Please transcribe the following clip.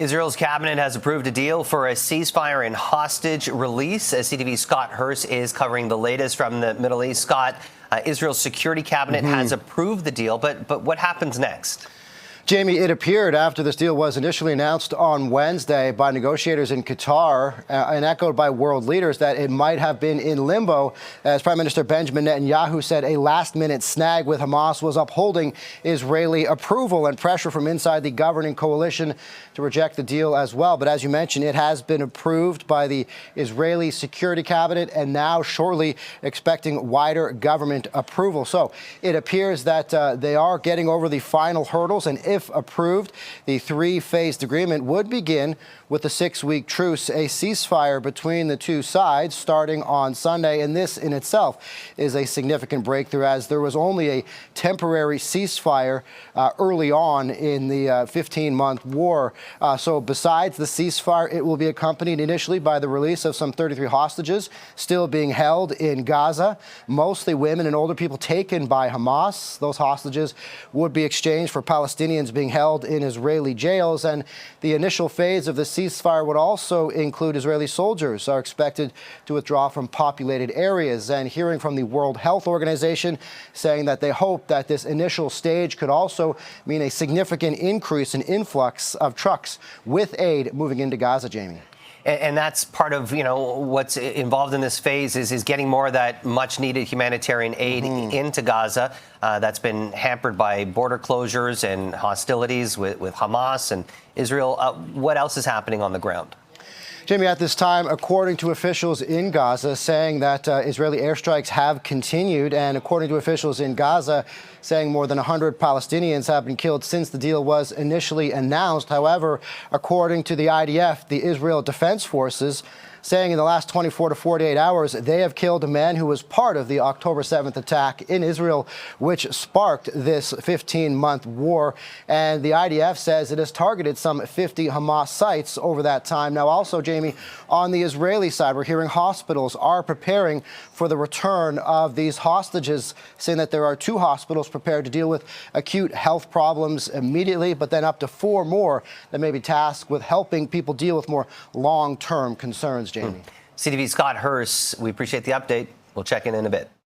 Israel's cabinet has approved a deal for a ceasefire and hostage release. CTV's Scott Hurst is covering the latest from the Middle East. Scott, Israel's security cabinet has approved the deal, but what happens next? Jamie, it appeared after this deal was initially announced on Wednesday by negotiators in Qatar and echoed by world leaders that it might have been in limbo, as Prime Minister Benjamin Netanyahu said a last-minute snag with Hamas was upholding Israeli approval and pressure from inside the governing coalition to reject the deal as well. But as you mentioned, it has been approved by the Israeli security cabinet and now shortly expecting wider government approval. So it appears that they are getting over the final hurdles, and if approved, the three-phased agreement would begin with a 6-week truce, a ceasefire between the two sides starting on Sunday. And this in itself is a significant breakthrough, as there was only a temporary ceasefire early on in the 15-month war. So besides the ceasefire, it will be accompanied initially by the release of some 33 hostages still being held in Gaza, mostly women and older people taken by Hamas. Those hostages would be exchanged for Palestinians being held in Israeli jails. And the initial phase of the ceasefire would also include Israeli soldiers are expected to withdraw from populated areas. And hearing from the World Health Organization saying that they hope that this initial stage could also mean a significant increase in influx of trucks with aid moving into Gaza, Jamie. And that's part of, what's involved in this phase is getting more of that much-needed humanitarian aid into Gaza. That's been hampered by border closures and hostilities with Hamas and Israel. What else is happening on the ground? Jamie, at this time, according to officials in Gaza, saying that Israeli airstrikes have continued, and according to officials in Gaza, saying more than 100 Palestinians have been killed since the deal was initially announced. However, according to the IDF, the Israel Defense Forces, saying in the last 24 to 48 hours, they have killed a man who was part of the October 7th attack in Israel, which sparked this 15-month war. And the IDF says it has targeted some 50 Hamas sites over that time. Now, also, Jamie, on the Israeli side, we're hearing hospitals are preparing for the return of these hostages, saying that there are 2 hospitals prepared to deal with acute health problems immediately, but then up to 4 more that may be tasked with helping people deal with more long-term concerns, Jamie. CTV's Scott Hurst, we appreciate the update. We'll check in a bit.